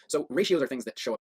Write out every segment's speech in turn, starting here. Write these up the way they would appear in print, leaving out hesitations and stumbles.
So ratios are things that show up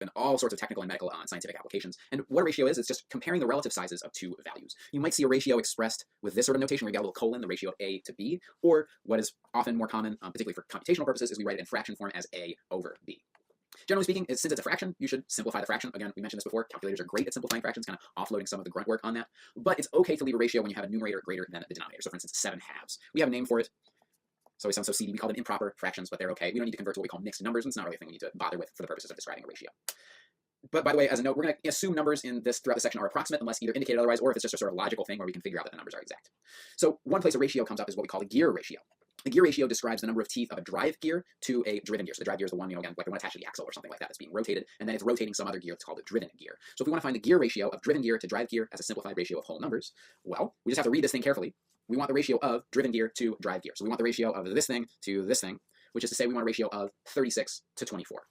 in all sorts of technical and medical and scientific applications. And what a ratio is, it's just comparing the relative sizes of two values. You might see a ratio expressed with this sort of notation where you got a little colon, the ratio of A to B, or what is often more common, particularly for computational purposes, is we write it in fraction form as A over B. Generally speaking, since it's a fraction, you should simplify the fraction. Again, we mentioned this before, calculators are great at simplifying fractions, kind of offloading some of the grunt work on that. But it's okay to leave a ratio when you have a numerator greater than the denominator. So for instance, 7 halves. We have a name for it. So we sound so seedy, we call them improper fractions, but they're okay. We don't need to convert to what we call mixed numbers, and it's not really a thing we need to bother with for the purposes of describing a ratio. But by the way, as a note, we're going to assume numbers in this throughout the section are approximate unless either indicated otherwise, or if it's just a sort of logical thing where we can figure out that the numbers are exact. So one place a ratio comes up is what we call a gear ratio. The gear ratio describes the number of teeth of a drive gear to a driven gear. So the drive gear is the one, again, like the one attached to the axle or something like that that's being rotated, and then it's rotating some other gear that's called a driven gear. So if we want to find the gear ratio of driven gear to drive gear as a simplified ratio of whole numbers, well, we just have to read this thing carefully. We want the ratio of driven gear to drive gear. So we want the ratio of this thing to this thing, which is to say we want a ratio of 36 to 24.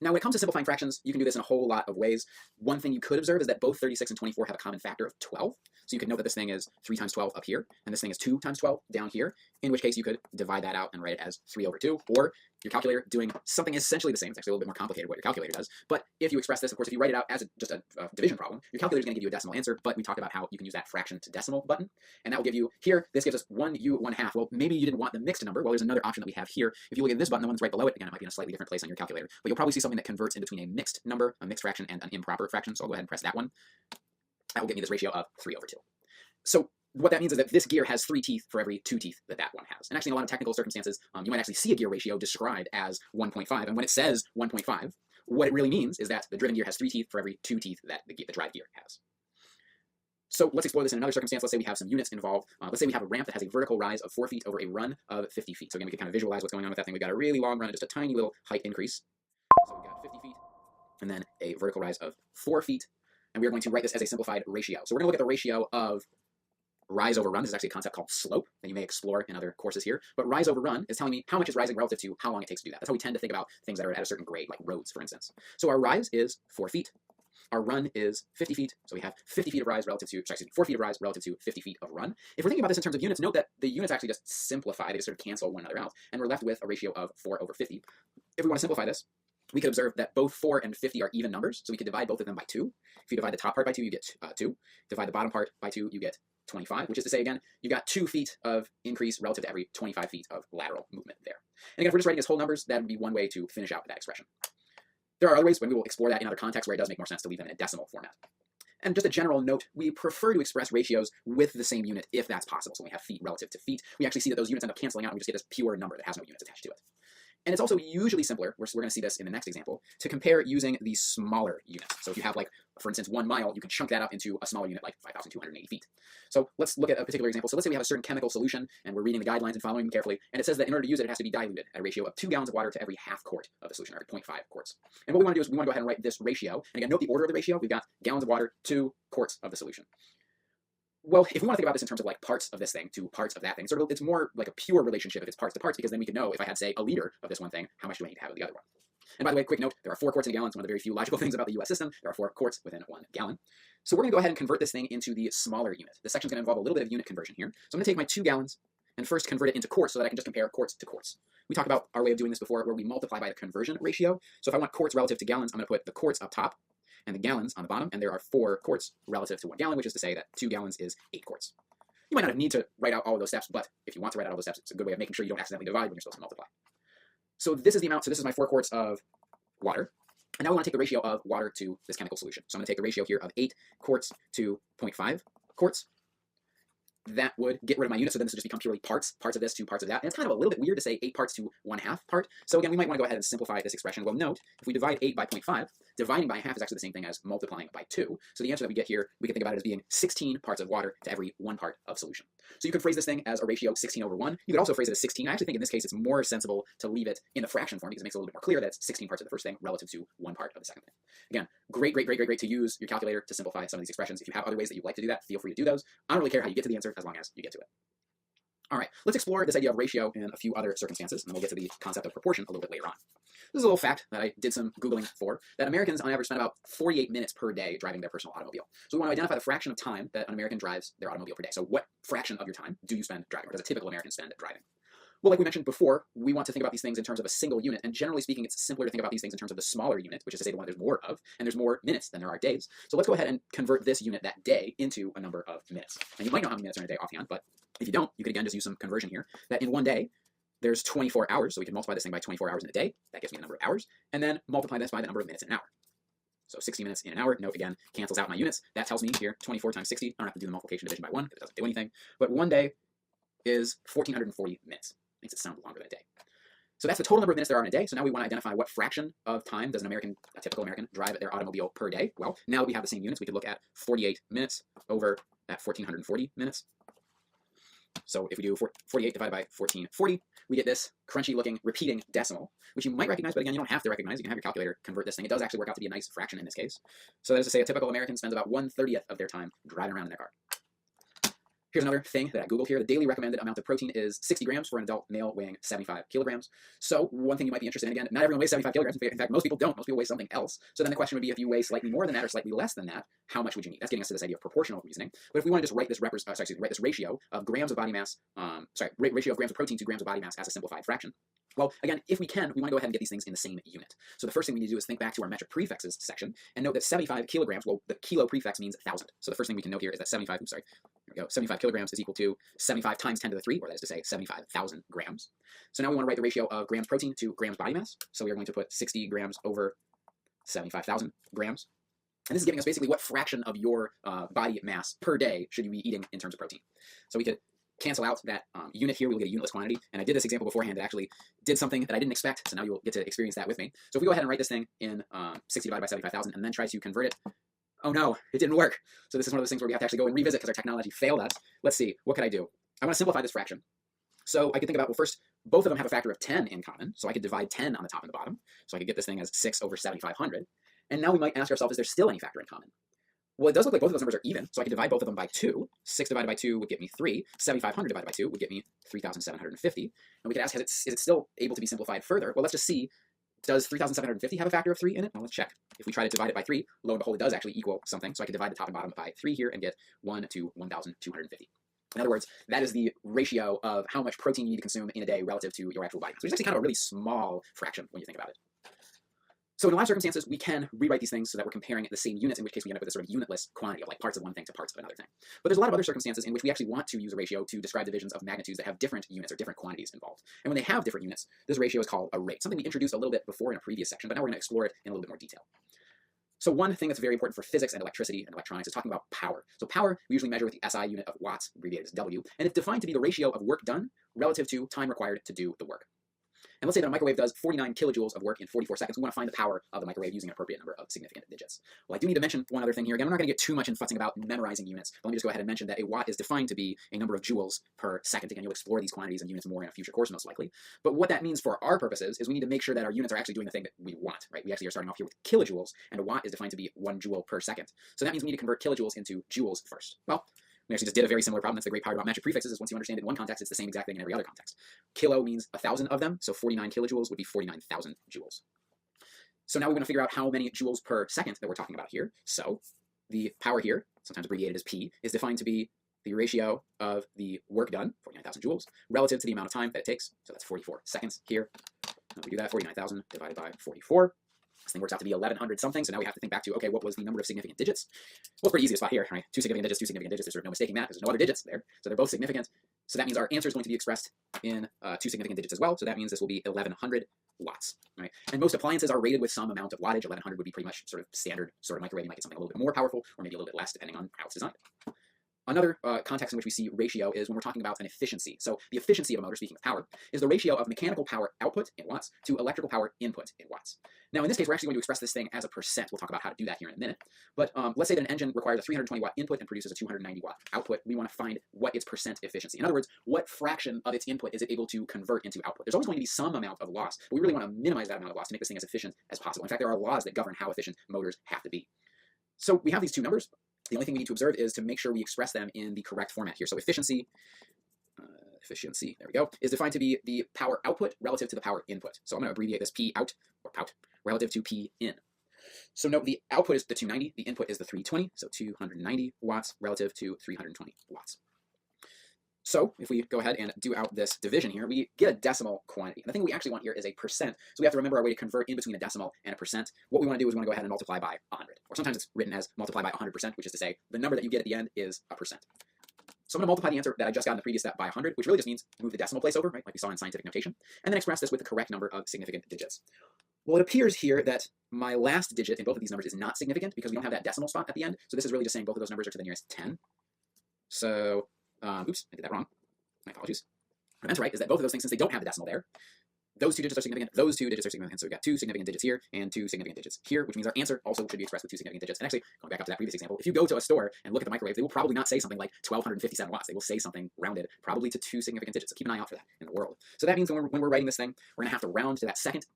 Now, when it comes to simplifying fractions, you can do this in a whole lot of ways. One thing you could observe is that both 36 and 24 have a common factor of 12. So you could note that this thing is 3 times 12 up here, and this thing is 2 times 12 down here, in which case you could divide that out and write it as 3 over 2, or your calculator doing something essentially the same. It's actually a little bit more complicated what your calculator does. But if you express this, of course, if you write it out as just a division problem, your calculator is going to give you a decimal answer, but we talked about how you can use that fraction to decimal button, and that will give you, here, this gives us 1u 1/2. Well, maybe you didn't want the mixed number. Well, there's another option that we have here. If you look at this button, the one that's right below it, again, it might be in a slightly different place on your calculator, but you'll probably see something that converts in between a mixed number, a mixed fraction, and an improper fraction. So I'll go ahead and press that one. That will give me this ratio of 3 over 2. So what that means is that this gear has 3 teeth for every 2 teeth that one has. And actually, in a lot of technical circumstances, you might actually see a gear ratio described as 1.5. And when it says 1.5, what it really means is that the driven gear has 3 teeth for every 2 teeth that the drive gear has. So let's explore this in another circumstance. Let's say we have some units involved. Let's say we have a ramp that has a vertical rise of 4 feet over a run of 50 feet. So again, we can kind of visualize what's going on with that thing. We've got a really long run and just a tiny little height increase. So we've got 50 feet and then a vertical rise of 4 feet. And we're going to write this as a simplified ratio. So we're going to look at the ratio of rise over run. This is actually a concept called slope that you may explore in other courses here. But rise over run is telling me how much is rising relative to how long it takes to do that. That's how we tend to think about things that are at a certain grade, like roads, for instance. So our rise is 4 feet. Our run is 50 feet. So we have 50 feet of rise relative to, 4 feet of rise relative to 50 feet of run. If we're thinking about this in terms of units, note that the units actually just simplify. They just sort of cancel one another out. And we're left with a ratio of 4 over 50. If we want to simplify this, we could observe that both 4 and 50 are even numbers, so we could divide both of them by 2. If you divide the top part by 2, you get 2. Divide the bottom part by 2, you get 25, which is to say, again, you got 2 feet of increase relative to every 25 feet of lateral movement there. And again, if we're just writing as whole numbers, that would be one way to finish out that expression. There are other ways, when we will explore that in other contexts, where it does make more sense to leave them in a decimal format. And just a general note, we prefer to express ratios with the same unit if that's possible. So when we have feet relative to feet, we actually see that those units end up canceling out, and we just get this pure number that has no units attached to it. And it's also usually simpler, we're going to see this in the next example, to compare using the smaller units. So if you have, like, for instance, 1 mile, you can chunk that up into a smaller unit, like 5,280 feet. So let's look at a particular example. So let's say we have a certain chemical solution, and we're reading the guidelines and following them carefully, and it says that in order to use it, it has to be diluted at a ratio of 2 gallons of water to every half quart of the solution, or every 0.5 quarts. And what we want to do is we want to go ahead and write this ratio. And again, note the order of the ratio. We've got gallons of water to quarts of the solution. Well, if we want to think about this in terms of like parts of this thing to parts of that thing, sort of, it's more like a pure relationship if it's parts to parts, because then we could know if I had, say, a liter of this one thing, how much do I need to have of the other one? And by the way, quick note, there are 4 quarts in a gallon. It's one of the very few logical things about the US system. There are 4 quarts within 1 gallon. So we're going to go ahead and convert this thing into the smaller unit. This section's going to involve a little bit of unit conversion here. So I'm going to take my 2 gallons and first convert it into quarts so that I can just compare quarts to quarts. We talked about our way of doing this before, where we multiply by the conversion ratio. So if I want quarts relative to gallons, I'm going to put the quarts up top and the gallons on the bottom, and there are 4 quarts relative to 1 gallon, which is to say that 2 gallons is 8 quarts. You might not need to write out all of those steps, but if you want to write out all those steps, it's a good way of making sure you don't accidentally divide when you're supposed to multiply. So this is the amount. So this is my 4 quarts of water. And now we want to take the ratio of water to this chemical solution. So I'm going to take the ratio here of 8 quarts to 0.5 quarts. That would get rid of my unit, so then this would just become purely parts of this to parts of that. And it's kind of a little bit weird to say 8 parts to 1/2 part. So again, we might want to go ahead and simplify this expression. Well, note, if we divide 8 by 0.5, dividing by half is actually the same thing as multiplying by 2. So the answer that we get here, we can think about it as being 16 parts of water to every 1 part of solution. So you could phrase this thing as a ratio 16 over 1. You could also phrase it as 16. I actually think in this case it's more sensible to leave it in the fraction form, because it makes it a little bit more clear that it's 16 parts of the first thing relative to 1 part of the second thing. Again, great to use your calculator to simplify some of these expressions. If you have other ways that you'd like to do that, feel free to do those. I don't really care how you get to the answer as long as you get to it. All right, let's explore this idea of ratio in a few other circumstances, and then we'll get to the concept of proportion a little bit later on. This is a little fact that I did some Googling for, that Americans on average spend about 48 minutes per day driving their personal automobile. So we want to identify the fraction of time that an American drives their automobile per day. So what fraction of your time do you spend driving, or does a typical American spend driving? Well, like we mentioned before, we want to think about these things in terms of a single unit, and generally speaking, it's simpler to think about these things in terms of the smaller unit, which is to say the one there's more of, and there's more minutes than there are days. So let's go ahead and convert this unit, that day, into a number of minutes. And you might know how many minutes are in a day offhand, but if you don't, you could again just use some conversion here, that in one day, there's 24 hours, so we can multiply this thing by 24 hours in a day, that gives me the number of hours, and then multiply this by the number of minutes in an hour. So 60 minutes in an hour, note again, cancels out my units. That tells me here, 24 times 60, I don't have to do the multiplication division by 1, because it doesn't do anything, but one day is 1,440 minutes. Makes it sound longer than a day. So that's the total number of minutes there are in a day. So now we want to identify what fraction of time does a typical American, drive their automobile per day. Well, now that we have the same units, we could look at 48 minutes over that 1,440 minutes. So if we do 48 divided by 1440, we get this crunchy looking repeating decimal, which you might recognize, but again, you don't have to recognize. You can have your calculator convert this thing. It does actually work out to be a nice fraction in this case. So that is to say a typical American spends about 1/30th of their time driving around in their car. Here's another thing that I Googled here. The daily recommended amount of protein is 60 grams for an adult male weighing 75 kilograms. So one thing you might be interested in, again, not everyone weighs 75 kilograms. In fact, most people don't. Most people weigh something else. So then the question would be, if you weigh slightly more than that or slightly less than that, how much would you need? That's getting us to this idea of proportional reasoning. But if we want to just write this, write this ratio of grams of body mass, ratio of grams of protein to grams of body mass as a simplified fraction. Well, again, if we can, we want to go ahead and get these things in the same unit. So the first thing we need to do is think back to our metric prefixes section and note that 75 kilograms, well, the kilo prefix means 1,000. So the first thing we can note here is that 75 kilograms is equal to 75 times 10 to the 3, or that is to say 75,000 grams. So now we want to write the ratio of grams protein to grams body mass. So we are going to put 60 grams over 75,000 grams. And this is giving us basically what fraction of your body mass per day should you be eating in terms of protein. So we could cancel out that unit here, we will get a unitless quantity. And I did this example beforehand. It actually did something that I didn't expect, so now you'll get to experience that with me. So if we go ahead and write this thing in 60 divided by 75,000 and then try to convert it, oh no, it didn't work. So this is one of those things where we have to actually go and revisit because our technology failed us. Let's see, what could I do? I want to simplify this fraction. So I could think about, well, first, both of them have a factor of 10 in common, so I could divide 10 on the top and the bottom. So I could get this thing as 6 over 7,500. And now we might ask ourselves, is there still any factor in common? Well, it does look like both of those numbers are even, so I can divide both of them by 2. 6 divided by 2 would get me 3. 7,500 divided by 2 would get me 3,750. And we could ask, is it still able to be simplified further? Well, let's just see, does 3,750 have a factor of 3 in it? Well, let's check. If we try to divide it by 3, lo and behold, it does actually equal something. So I can divide the top and bottom by 3 here and get 1 to 1,250. In other words, that is the ratio of how much protein you need to consume in a day relative to your actual body mass, which is actually kind of a really small fraction when you think about it. So in a lot of circumstances, we can rewrite these things so that we're comparing the same units, in which case we end up with a sort of unitless quantity of like parts of one thing to parts of another thing. But there's a lot of other circumstances in which we actually want to use a ratio to describe divisions of magnitudes that have different units or different quantities involved. And when they have different units, this ratio is called a rate, something we introduced a little bit before in a previous section, but now we're going to explore it in a little bit more detail. So one thing that's very important for physics and electricity and electronics is talking about power. So power, we usually measure with the SI unit of watts, abbreviated as W, and it's defined to be the ratio of work done relative to time required to do the work. And let's say that a microwave does 49 kilojoules of work in 44 seconds. We want to find the power of the microwave using an appropriate number of significant digits. Well, I do need to mention one other thing here. Again, we're not going to get too much in futzing about memorizing units, but let me just go ahead and mention that a watt is defined to be a number of joules per second. Again, you'll explore these quantities and units more in a future course, most likely. But what that means for our purposes is we need to make sure that our units are actually doing the thing that we want, right? We actually are starting off here with kilojoules, and a watt is defined to be 1 joule per second. So that means we need to convert kilojoules into joules first. Well, we actually just did a very similar problem. That's the great part about metric prefixes, is once you understand it in one context, it's the same exact thing in every other context. Kilo means 1,000 of them, so 49 kilojoules would be 49,000 joules. So now we're going to figure out how many joules per second that we're talking about here. So the power here, sometimes abbreviated as P, is defined to be the ratio of the work done, 49,000 joules, relative to the amount of time that it takes. So that's 44 seconds here. And we do that, 49,000 divided by 44. This thing works out to be 1,100 something, so now we have to think back to, okay, what was the number of significant digits? Well, it's pretty easy to spot here, right? Two significant digits, there's sort of no mistaking that, because there's no other digits there, so they're both significant. So that means our answer is going to be expressed in 2 significant digits as well, so that means this will be 1,100 watts, right? And most appliances are rated with some amount of wattage. 1,100 would be pretty much sort of standard sort of microwave. You might get something a little bit more powerful, or maybe a little bit less, depending on how it's designed. Another context in which we see ratio is when we're talking about an efficiency. So the efficiency of a motor, speaking of power, is the ratio of mechanical power output in watts to electrical power input in watts. Now in this case, we're actually going to express this thing as a percent. We'll talk about how to do that here in a minute. But let's say that an engine requires a 320 watt input and produces a 290 watt output. We want to find what its percent efficiency. In other words, what fraction of its input is it able to convert into output? There's always going to be some amount of loss, but we really want to minimize that amount of loss to make this thing as efficient as possible. In fact, there are laws that govern how efficient motors have to be. So we have these two numbers. The only thing we need to observe is to make sure we express them in the correct format here. So efficiency efficiency, there we go, is defined to be the power output relative to the power input. So I'm going to abbreviate this P out, or POUT, relative to P in. So note the output is the 290, the input is the 320, so 290 watts relative to 320 watts. So if we go ahead and do out this division here, we get a decimal quantity. And the thing we actually want here is a percent. So we have to remember our way to convert in between a decimal and a percent. What we want to do is we want to go ahead and multiply by 100. Or sometimes it's written as multiply by 100%, which is to say the number that you get at the end is a percent. So I'm going to multiply the answer that I just got in the previous step by 100, which really just means move the decimal place over, right, like we saw in scientific notation, and then express this with the correct number of significant digits. Well, it appears here that my last digit in both of these numbers is not significant because we don't have that decimal spot at the end. So this is really just saying both of those numbers are to the nearest 10. So, oops, I did that wrong. My apologies. What I meant to write is that both of those things, since they don't have the decimal there, those two digits are significant, those two digits are significant. So we've got two significant digits here and two significant digits here, which means our answer also should be expressed with two significant digits. And actually, going back up to that previous example, if you go to a store and look at the microwave, they will probably not say something like 1257 watts. They will say something rounded, probably to two significant digits. So keep an eye out for that in the world. So that means when we're writing this thing, we're going to have to round to that second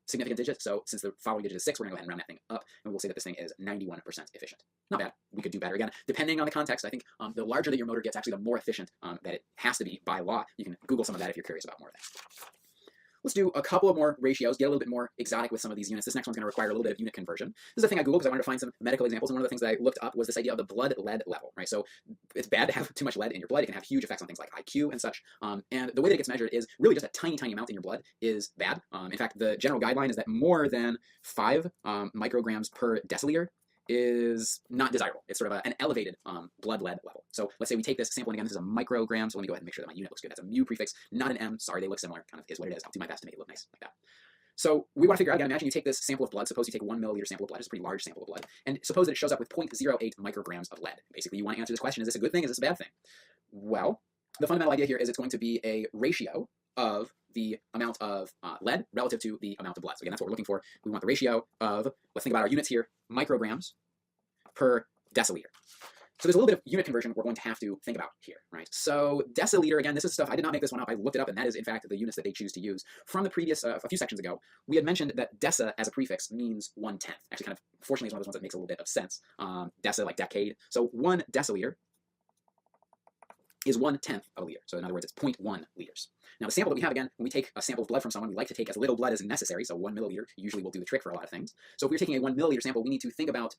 significant digit. So since the following digit is 6, we're going to go ahead and round that thing up, and we'll say that this thing is 91% efficient. Not bad. We could do better. Again, depending on the context, I think the larger that your motor gets, actually the more efficient that it has to be by law. You can Google some of that if you're curious about more of that. Let's do a couple of more ratios, get a little bit more exotic with some of these units. This next one's going to require a little bit of unit conversion. This is a thing I Googled because I wanted to find some medical examples, and one of the things that I looked up was this idea of the blood lead level, right? So it's bad to have too much lead in your blood. It can have huge effects on things like IQ and such. And the way that it gets measured is really just a tiny, tiny amount in your blood is bad. In fact, the general guideline is that more than 5 micrograms per deciliter is not desirable. It's sort of an elevated blood lead level. So let's say we take this sample, and again, this is a microgram, so let me go ahead and make sure that my unit looks good. That's a mu prefix, not an M. Sorry, they look similar, kind of is what it is. I'll do my best to make it look nice like that. So we want to figure out, again, imagine you take this sample of blood, suppose you take 1 milliliter sample of blood, it's a pretty large sample of blood, and suppose that it shows up with 0.08 micrograms of lead. Basically, you want to answer this question, is this a good thing, is this a bad thing? Well, the fundamental idea here is it's going to be a ratio of the amount of lead relative to the amount of blood. So again, that's what we're looking for. We want the ratio of, let's think about our units here, micrograms per deciliter. So there's a little bit of unit conversion we're going to have to think about here, right? So deciliter, again, this is stuff, I did not make this one up, I looked it up, and that is in fact the units that they choose to use. From the previous, a few sections ago, we had mentioned that deci as a prefix means 1/10. Actually, kind of, fortunately, is one of those ones that makes a little bit of sense. Deci, like decade. So 1 deciliter is 1/10 of a liter. So in other words, it's 0.1 liters. Now the sample that we have, again, when we take a sample of blood from someone, we like to take as little blood as necessary. So 1 milliliter usually will do the trick for a lot of things. So if we're taking a 1 milliliter sample, we need to think about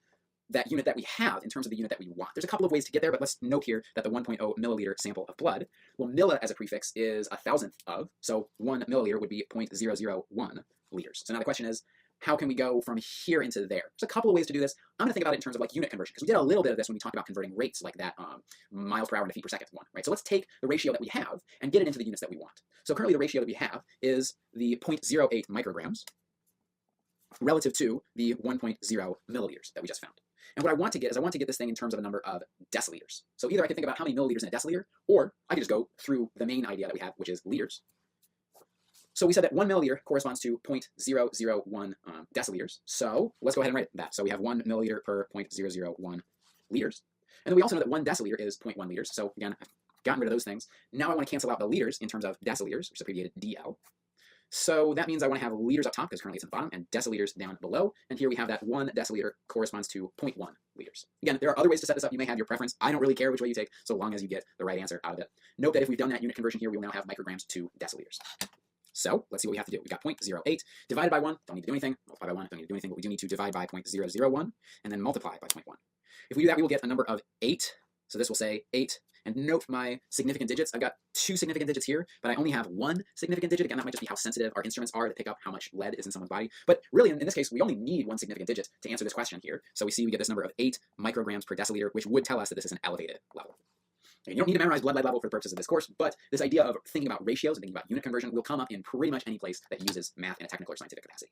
that unit that we have in terms of the unit that we want. There's a couple of ways to get there, but let's note here that the 1.0 milliliter sample of blood, well, milli as a prefix is 1,000th of, so 1 milliliter would be 0.001 liters. So now the question is, how can we go from here into there? There's a couple of ways to do this. I'm going to think about it in terms of like unit conversion, because we did a little bit of this when we talked about converting rates like that miles per hour into feet per second one, right? So let's take the ratio that we have and get it into the units that we want. So currently the ratio that we have is the 0.08 micrograms relative to the 1.0 milliliters that we just found. And what I want to get is I want to get this thing in terms of a number of deciliters. So either I can think about how many milliliters in a deciliter, or I can just go through the main idea that we have, which is liters. So we said that 1 milliliter corresponds to 0.001 deciliters. So let's go ahead and write that. So we have 1 milliliter per 0.001 liters. And then we also know that 1 deciliter is 0.1 liters. So again, I've gotten rid of those things. Now I want to cancel out the liters in terms of deciliters, which is abbreviated DL. So that means I want to have liters up top, because currently it's at the bottom, and deciliters down below. And here we have that 1 deciliter corresponds to 0.1 liters. Again, there are other ways to set this up. You may have your preference. I don't really care which way you take, so long as you get the right answer out of it. Note that if we've done that unit conversion here, we will now have micrograms to deciliters. So let's see what we have to do. We've got 0.08 divided by 1. Don't need to do anything. Multiply by 1. Don't need to do anything. But we do need to divide by 0.001 and then multiply by 0.1. If we do that, we will get a number of 8. So this will say 8. And note my significant digits. I've got 2 significant digits here, but I only have 1 significant digit. Again, that might just be how sensitive our instruments are to pick up how much lead is in someone's body. But really, in this case, we only need 1 significant digit to answer this question here. So we see we get this number of 8 micrograms per deciliter, which would tell us that this is an elevated level. You don't need to memorize blood lead level for the purposes of this course, but this idea of thinking about ratios and thinking about unit conversion will come up in pretty much any place that uses math in a technical or scientific capacity.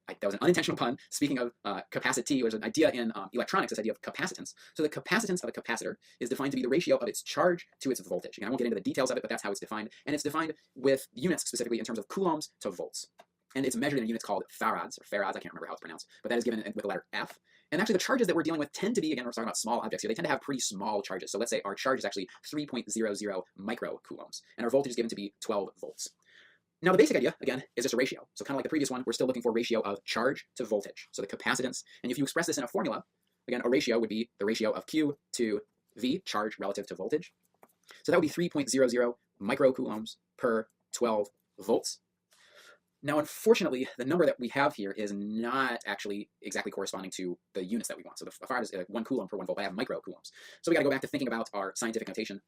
That was an unintentional pun. Speaking of capacity, there's an idea in electronics, this idea of capacitance. So the capacitance of a capacitor is defined to be the ratio of its charge to its voltage. Again, I won't get into the details of it, but that's how it's defined. And it's defined with units specifically in terms of coulombs to volts. And it's measured in units called farads, or farads, I can't remember how it's pronounced, but that is given with the letter F. And actually the charges that we're dealing with tend to be, again, we're talking about small objects here, they tend to have pretty small charges. So let's say our charge is actually 3.00 microcoulombs, and our voltage is given to be 12 volts. Now the basic idea, again, is just a ratio. So kind of like the previous one, we're still looking for a ratio of charge to voltage. So the capacitance, and if you express this in a formula, again, a ratio would be the ratio of Q to V, charge relative to voltage. So that would be 3.00 microcoulombs per 12 volts. Now, unfortunately, the number that we have here is not actually exactly corresponding to the units that we want. So the farad is 1 coulomb per 1 volt, but I have microcoulombs. So we got to go back to thinking about our scientific notation.